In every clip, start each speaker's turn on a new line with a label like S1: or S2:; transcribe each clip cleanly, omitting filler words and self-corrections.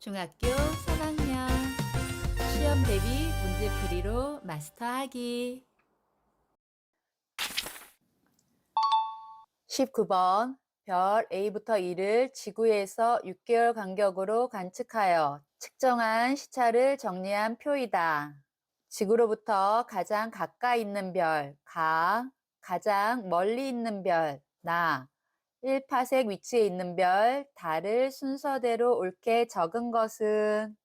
S1: 중학교 3학년 시험 대비 문제풀이로 마스터하기. 19번 별 A부터 E를 지구에서 6개월 간격으로 관측하여 측정한 시차를 정리한 표이다. 지구로부터 가장 가까이 있는 별, 가장 멀리 있는 별, 1파색 위치에 있는 별, 달을 순서대로 옳게 적은 것은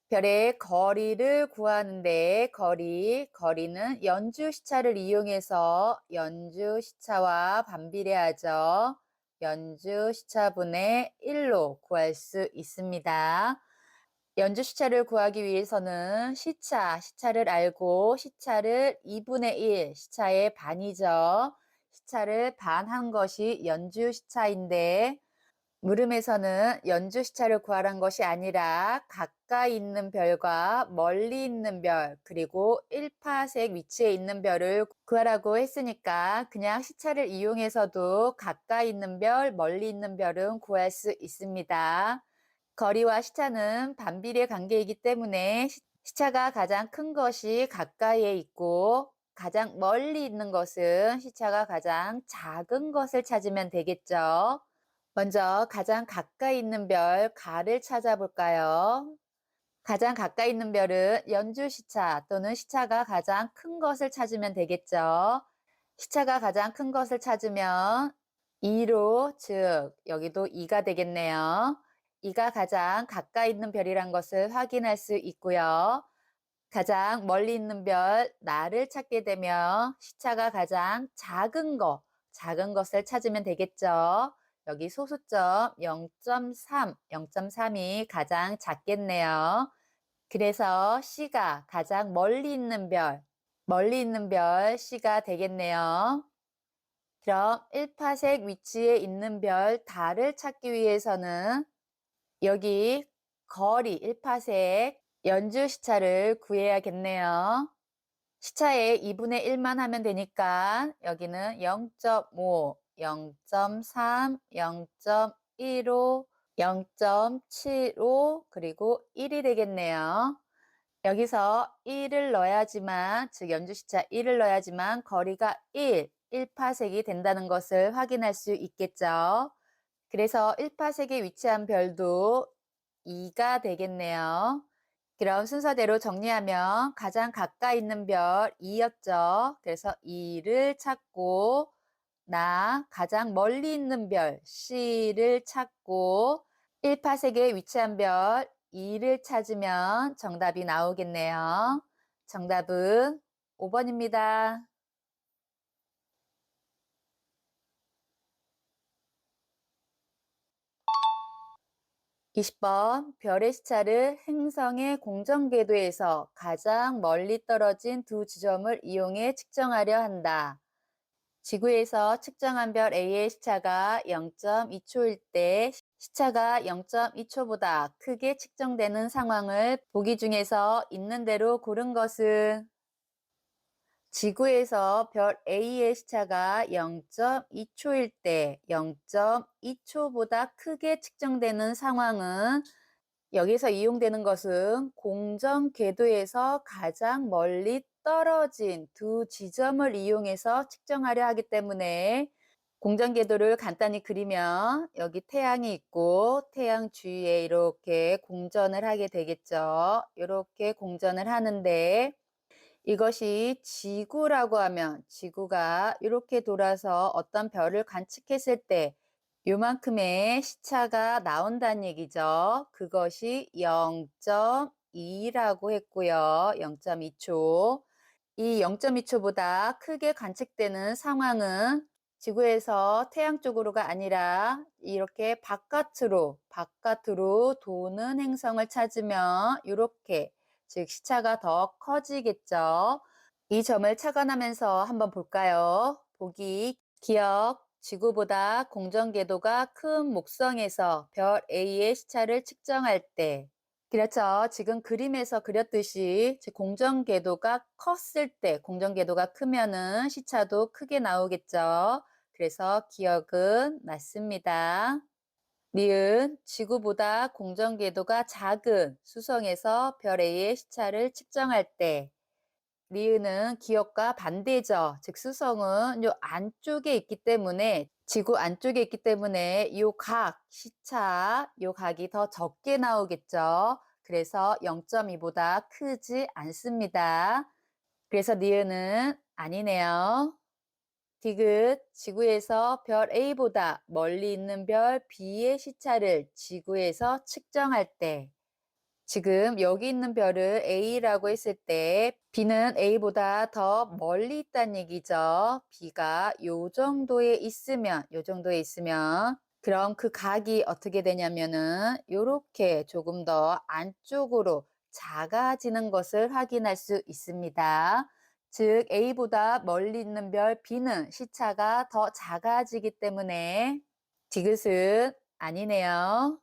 S1: 별의 거리를 구하는데 거리는 연주 시차를 이용해서 연주 시차와 반비례하죠. 연주 시차분의 1로 구할 수 있습니다. 연주 시차를 구하기 위해서는 시차를 알고 시차를 2분의 1, 시차의 반이죠. 시차를 반한 것이 연주 시차인데 물음에서는 연주 시차를 구하란 것이 아니라 가까이 있는 별과 멀리 있는 별, 그리고 1파색 위치에 있는 별을 구하라고 했으니까 그냥 시차를 이용해서도 가까이 있는 별, 멀리 있는 별은 구할 수 있습니다. 거리와 시차는 반비례 관계이기 때문에 시차가 가장 큰 것이 가까이에 있고 가장 멀리 있는 것은 시차가 가장 작은 것을 찾으면 되겠죠. 먼저 가장 가까이 있는 별 가를 찾아볼까요? 가장 가까이 있는 별은 연주 시차 또는 시차가 가장 큰 것을 찾으면 되겠죠. 시차가 가장 큰 것을 찾으면 2로, 즉 여기도 2가 되겠네요. 2가 가장 가까이 있는 별이란 것을 확인할 수 있고요. 가장 멀리 있는 별, 나를 찾게 되면 시차가 가장 작은 것을 찾으면 되겠죠. 여기 소수점 0.3이 가장 작겠네요. 그래서 C가 가장 멀리 있는 별 C가 되겠네요. 그럼 1파색 위치에 있는 별 달을 찾기 위해서는 여기 거리 1파색 연주 시차를 구해야겠네요. 시차에 2분의 1만 하면 되니까 여기는 0.5, 0.3, 0.15, 0.75 그리고 1이 되겠네요. 여기서 1을 넣어야지만, 즉 연주시차 1을 넣어야지만 거리가 1파색이 된다는 것을 확인할 수 있겠죠. 그래서 1파색에 위치한 별도 2가 되겠네요. 그럼 순서대로 정리하면 가장 가까이 있는 별 2였죠. 그래서 2를 찾고 가장 멀리 있는 별 C를 찾고 1파색에 위치한 별 2를 찾으면 정답이 나오겠네요. 정답은 5번입니다. 20번 별의 시차를 행성의 공전궤도에서 가장 멀리 떨어진 두 지점을 이용해 측정하려 한다. 지구에서 측정한 별 A의 시차가 0.2초일 때 시차가 0.2초보다 크게 측정되는 상황을 보기 중에서 있는 대로 고른 것은 지구에서 별 A의 시차가 0.2초일 때 0.2초보다 크게 측정되는 상황은 여기서 이용되는 것은 공전 궤도에서 가장 멀리 떨어진 두 지점을 이용해서 측정하려 하기 때문에 공전 궤도를 간단히 그리면 여기 태양이 있고 태양 주위에 이렇게 공전을 하게 되겠죠. 이렇게 공전을 하는데 이것이 지구라고 하면 지구가 이렇게 돌아서 어떤 별을 관측했을 때 요만큼의 시차가 나온다는 얘기죠. 그것이 0.2라고 했고요. 0.2초. 이 0.2초보다 크게 관측되는 상황은 지구에서 태양 쪽으로가 아니라 이렇게 바깥으로 도는 행성을 찾으면 이렇게 즉 시차가 더 커지겠죠. 이 점을 착안하면서 한번 볼까요? 보기 기억 지구보다 공전 궤도가 큰 목성에서 별 A의 시차를 측정할 때 그렇죠. 지금 그림에서 그렸듯이 공전 궤도가 컸을 때 공전 궤도가 크면은 시차도 크게 나오겠죠. 그래서 기억은 맞습니다. 니은 지구보다 공전 궤도가 작은 수성에서 별 A의 시차를 측정할 때 니은은 기역과 반대죠. 즉 수성은 요 안쪽에 있기 때문에 지구 안쪽에 있기 때문에 요 각, 시차, 요 각이 더 적게 나오겠죠. 그래서 0.2보다 크지 않습니다. 그래서 니은은 아니네요. 디귿, 지구에서 별 A보다 멀리 있는 별 B의 시차를 지구에서 측정할 때 지금 여기 있는 별을 A라고 했을 때 B는 A보다 더 멀리 있다는 얘기죠. B가 요 정도에 있으면 그럼 그 각이 어떻게 되냐면은 요렇게 조금 더 안쪽으로 작아지는 것을 확인할 수 있습니다. 즉 A보다 멀리 있는 별 B는 시차가 더 작아지기 때문에 디귿은 아니네요.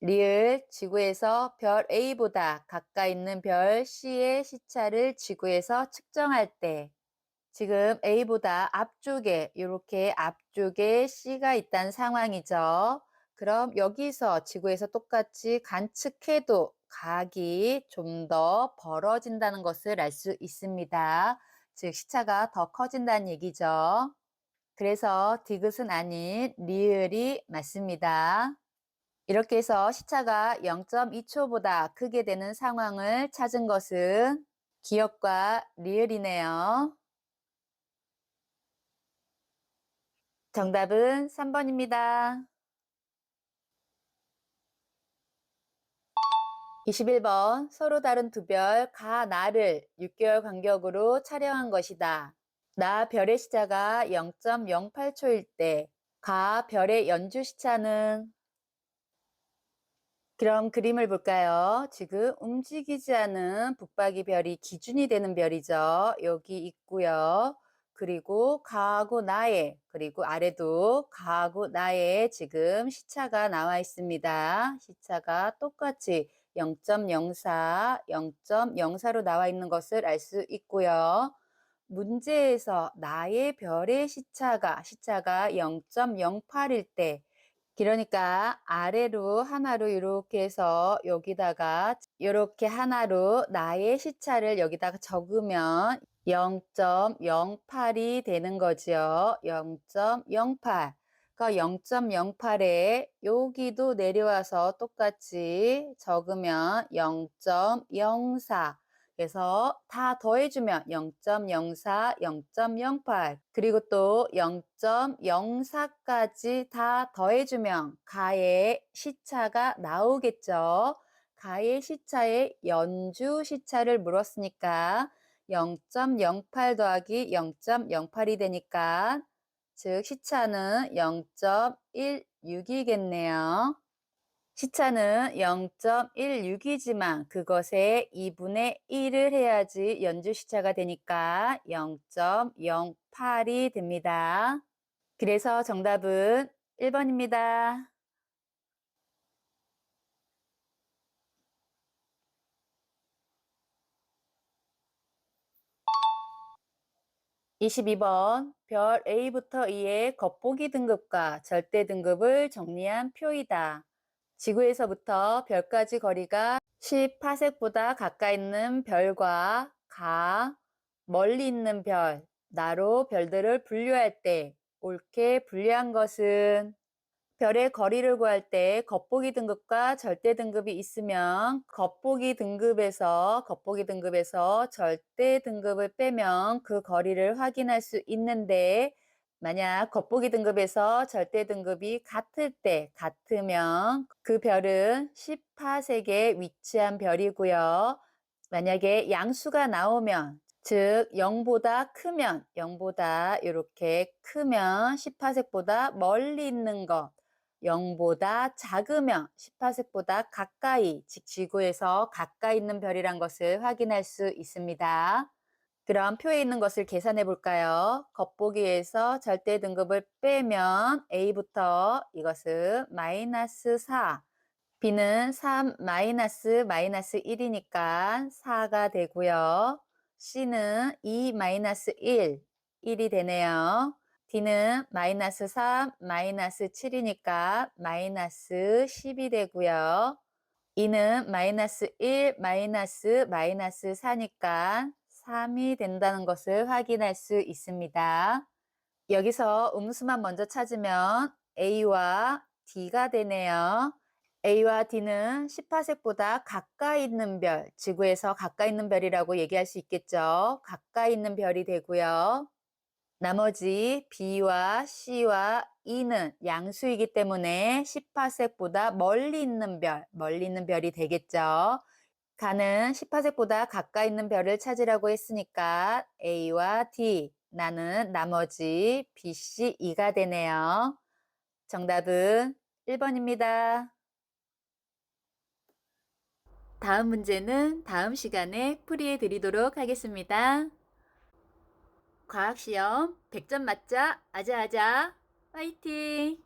S1: 리을 지구에서 별 A보다 가까이 있는 별 C의 시차를 지구에서 측정할 때 지금 A보다 앞쪽에 이렇게 앞쪽에 C가 있다는 상황이죠. 그럼 여기서 지구에서 똑같이 관측해도 각이 좀 더 벌어진다는 것을 알 수 있습니다. 즉 시차가 더 커진다는 얘기죠. 그래서 디귿은 아닌 리을이 맞습니다. 이렇게 해서 시차가 0.2초보다 크게 되는 상황을 찾은 것은 기역과 리을이네요. 정답은 3번입니다. 21번 서로 다른 두 별 가, 나를 6개월 간격으로 촬영한 것이다. 나 별의 시차가 0.08초일 때 가 별의 연주 시차는 그럼 그림을 볼까요? 지금 움직이지 않은 북박이 별이 기준이 되는 별이죠. 여기 있고요. 그리고 가하고 나의 그리고 아래도 가하고 나의 지금 시차가 나와 있습니다. 시차가 똑같이 0.04, 0.04로 나와 있는 것을 알 수 있고요. 문제에서 나의 별의 시차가 0.08일 때 그러니까 아래로 하나로 이렇게 해서 여기다가 이렇게 하나로 나의 시차를 여기다가 적으면 0.08이 되는 거죠. 0.08. 그러니까 0.08에 여기도 내려와서 똑같이 적으면 0.04. 그래서 다 더해주면 0.04, 0.08 그리고 또 0.04까지 다 더해주면 가의 시차가 나오겠죠. 가의 시차의 연주 시차를 물었으니까 0.08 더하기 0.08이 되니까 즉 시차는 0.16이겠네요. 시차는 0.16이지만 그것에 2분의 1을 해야지 연주 시차가 되니까 0.08이 됩니다. 그래서 정답은 1번입니다. 22번 별 A부터 E의 겉보기 등급과 절대 등급을 정리한 표이다. 지구에서부터 별까지 거리가 10파섹보다 가까이 있는 별과 멀리 있는 별, 나로 별들을 분류할 때 옳게 분류한 것은 별의 거리를 구할 때 겉보기 등급과 절대 등급이 있으면 겉보기 등급에서 절대 등급을 빼면 그 거리를 확인할 수 있는데 만약 겉보기 등급에서 절대 등급이 같으면 그 별은 10파섹에 위치한 별이고요. 만약에 양수가 나오면 즉 0보다 이렇게 크면 10파섹보다 멀리 있는 것 0보다 작으면 10파섹보다 가까이, 즉 지구에서 가까이 있는 별이란 것을 확인할 수 있습니다. 그럼 표에 있는 것을 계산해 볼까요? 겉보기에서 절대 등급을 빼면 A부터 이것은 마이너스 4, B는 3 마이너스 1이니까 4가 되고요. C는 2 마이너스 1, 1이 되네요. D는 마이너스 3, 마이너스 7이니까 마이너스 10이 되고요. E는 마이너스 1, 마이너스 4니까 3이 된다는 것을 확인할 수 있습니다. 여기서 음수만 먼저 찾으면 A와 D가 되네요. A와 D는 10파섹보다 가까이 있는 별, 지구에서 가까이 있는 별이라고 얘기할 수 있겠죠. 가까이 있는 별이 되고요. 나머지 B와 C와 E는 양수이기 때문에 10파섹보다 멀리 있는 별이 되겠죠. 가는 10파섹보다 가까이 있는 별을 찾으라고 했으니까 A와 D, 나는 나머지 B, C, E가 되네요. 정답은 1번입니다. 다음 문제는 다음 시간에 풀이해 드리도록 하겠습니다. 과학시험 100점 맞자 아자아자 화이팅!